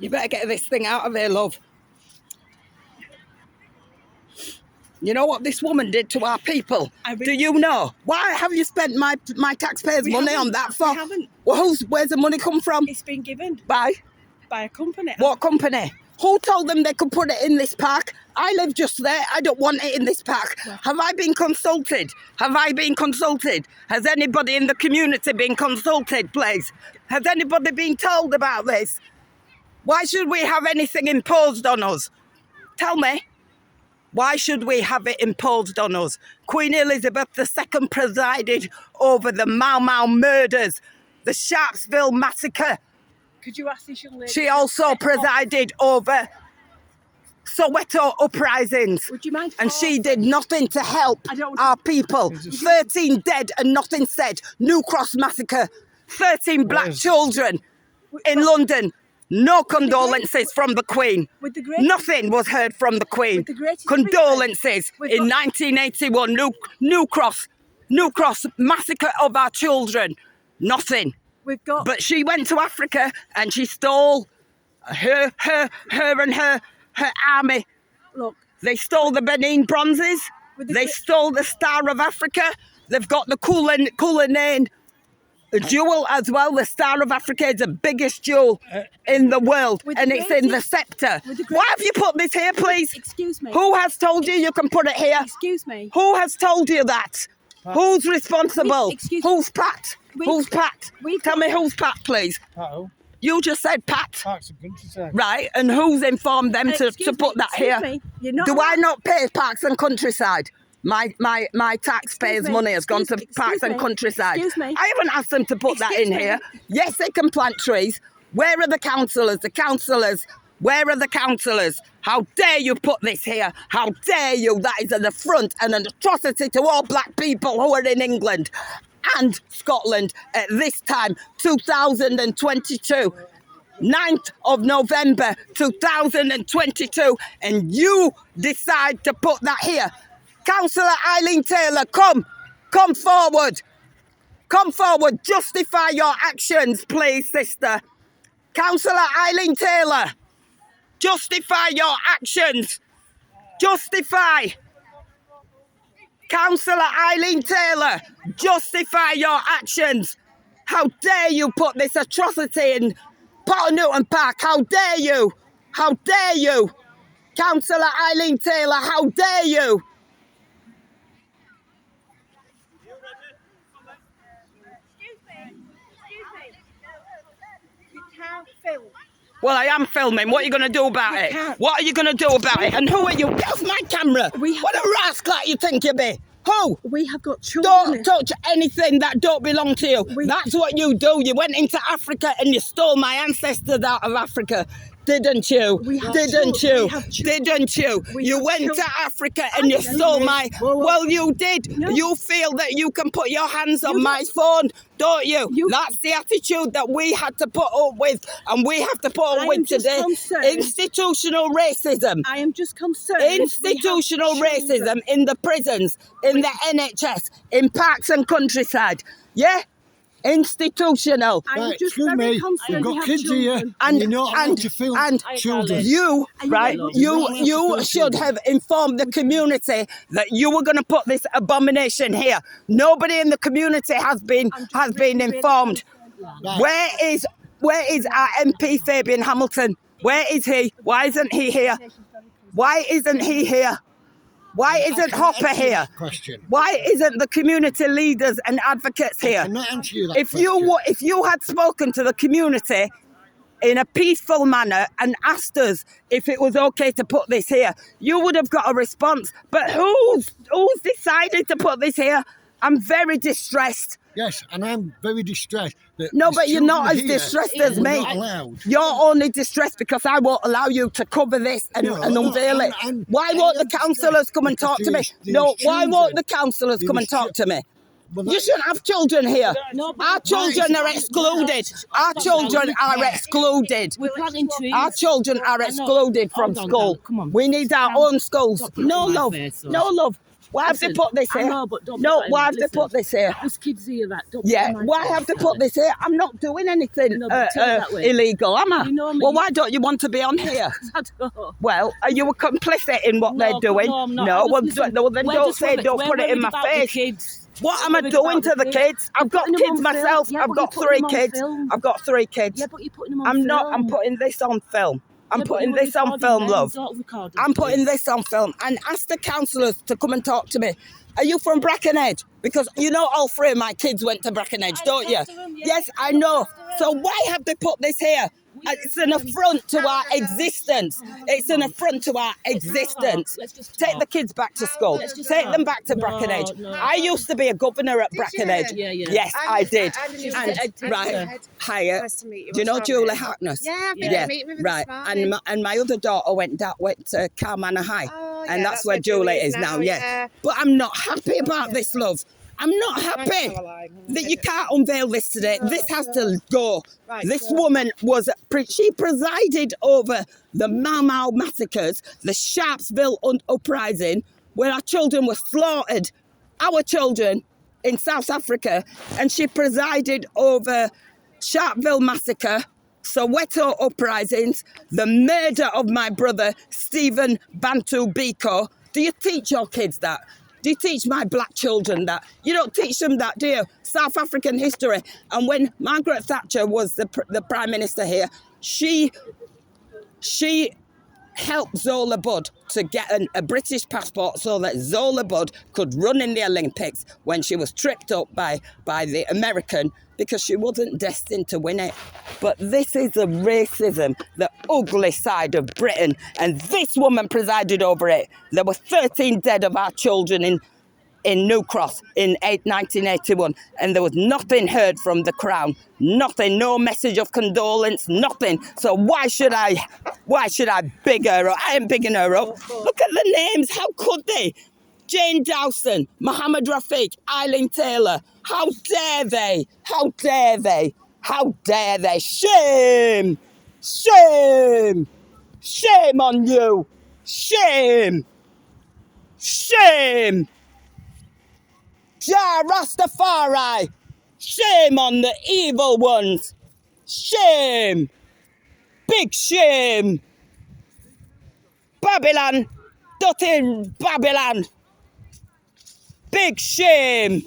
You better get this thing out of here, love. You know what this woman did to our people? Do you know? Why have you spent my taxpayers' money on that for? We haven't. Well, where's the money come from? It's been given By a company. what company? Who told them they could put it in this park? I live just there. I don't want it in this park. Well, Have I been consulted? Have I been consulted? Has anybody in the community been consulted, please? Has anybody been told about this? Why should we have anything imposed on us? Tell me. Why should we have it imposed on us? Queen Elizabeth II presided over the Mau Mau murders, the Sharpsville massacre. Could you ask this young lady? She also presided over Soweto uprisings. Would you mind? And she did nothing to help I don't- our people. 13 dead and nothing said. New Cross massacre. 13 black children in London. No condolences from the Queen. With the greatest- Nothing was heard from the Queen. With the greatest Condolences We've in got- 1981. New Cross massacre of our children. Nothing. We've got. But she went to Africa and she stole her and her army. Look. They stole the Benin bronzes. They stole the Star of Africa. They've got the Cullinan jewel as well. The Star of Africa is the biggest jewel in the world, and it's in the scepter. Why have you put this here, please? Excuse me. Who has told you can put it here? Excuse me. Who has told you that? Who's responsible? Excuse me. Who's Pat? Who's Pat? Tell me who's Pat, please. Pat, You just said Pat. Parks and Countryside. Right, and who's informed them to Excuse put me, that excuse here? me, you're not Do I allowed- not pay Parks and Countryside? My taxpayers' Excuse me, money has gone to excuse Parks and me, Countryside. excuse me. I haven't asked them to put that in Excuse me. here. Yes, they can plant trees. Where are the councillors? The councillors. Where are the councillors? How dare you put this here? How dare you? That is an affront and an atrocity to all black people who are in England and Scotland at this time, 2022. 9th of November 2022, and you decide to put that here. Councillor Eileen Taylor, come forward. Come forward, justify your actions, please, sister. Councillor Eileen Taylor, justify your actions. Justify. Councillor Eileen Taylor, justify your actions. How dare you put this atrocity in Port Newton Park? How dare you? How dare you? Councillor Eileen Taylor, how dare you? Excuse me. You can't film. Well, I am filming. What are you going to do about it? can't. What are you going to do about it? And who are you? Get off my camera. What a rascal you think you be. Who? We have got children. Don't touch anything that don't belong to you. That's what you do. You went into Africa and you stole my ancestors out of Africa. Didn't you? Didn't you? Didn't you? You went to Africa and you stole my... Well, you did. No. You feel that you can put your hands on my phone, don't you? That's the attitude that we had to put up with, and we have to put up I am with just today. concerned. Institutional racism. I am just concerned. Institutional racism in the prisons, in the NHS, in Parks and Countryside. Yeah? Institutional. I'm Right, just excuse very me, concerned. we've got we have kids here, children. and you're not allowed to film children. You, right? You're not allowed to You film should children. have informed the community that you were going to put this abomination here. Nobody in the community has been informed. Right. Where is our MP Fabian Hamilton? Where is he? Why isn't he here? Why isn't he here? Why isn't Hopper here? Question. Why isn't the community leaders and advocates here? I cannot answer you that If you had spoken to the community in a peaceful manner and asked us if it was okay to put this here, you would have got a response. But who's decided to put this here? I'm very distressed. Yes, and I'm very distressed. That No, these but you're not as children here distressed as are me. not allowed. You're only distressed because I won't allow you to cover this and unveil it. Why won't the councillors come and talk to me? No, why won't the councillors come and talk to me? You shouldn't have children here. Our children are excluded. Our children are excluded. We're planting trees. Our children are excluded from school. Come on. We need our own schools. No, love. No, love. Why have they Listen, put this here? I know, but don't No, put that in why it. have they Listen, put this here? There's kids here that don't Yeah, put it in my why face, have they put darling. this here? I'm not doing anything No, but take it that way. illegal, am I? You know me. Well, why don't you want to be on here? I don't know. Well, are you complicit in what they're doing? No, I'm not. No, well, Listen, well, then we're don't just say, worried- don't we're put it in worried my about the face. kids. What We're am I worried doing about to the kids? I've got putting them kids on myself. film. Yeah, I've but got you're putting 3 them on kids. film. I've got 3 kids. Yeah, but you're putting them on I'm film. not. I'm putting this on film. I'm Yeah, but putting you were this on recording film, them, love. don't record I'm putting kids. this on film. And ask the councillors to come and talk to me. Are you from Brackenedge? Because you know all 3 of my kids went to Brackenedge, don't you? Yes, I know. So why have they put this here? It's an affront to our existence. It's an affront to our existence. Let's just Take talk. the kids back to school. Let's just Take talk. them back to No, Brackenedge. no. I used to be a governor at Brackenedge. Yeah, yeah. Yes, I did. She's And the head teacher. right, hiya. Nice to meet you. Do you know What's Julie wrong? Harkness? Yeah, I've been Yeah. to meet with Right, this and morning. my other daughter went to Carmanor High, Oh, and yeah, that's where Julie is now. Yeah, but I'm not happy about this, love. I'm not happy that you can't unveil this today. This has to go. Right, This so- woman was she presided over the Mau Mau massacres, the Sharpsville uprising, where our children were slaughtered, our children in South Africa, and she presided over Sharpeville massacre, Soweto uprisings, the murder of my brother Stephen Bantu Biko. Do you teach your kids that? Do you teach my black children that? You don't teach them that, do you? South African history. And when Margaret Thatcher was the Prime Minister here, she helped Zola Budd to get a British passport so that Zola Budd could run in the Olympics when she was tripped up by the American because she wasn't destined to win it. But this is the racism, the ugly side of Britain, and this woman presided over it. There were 13 dead of our children in New Cross in 1981, and there was nothing heard from the Crown. Nothing, no message of condolence, nothing. So why should I big her up? I ain't bigging her up. Look at the names, how could they? Jane Dawson, Mohammed Rafiq, Eileen Taylor. How dare they? How dare they? How dare they? Shame! Shame! Shame on you! Shame! Shame! Jah Rastafari! Shame on the evil ones! Shame! Big shame! Babylon! Dirty Babylon! Big shame!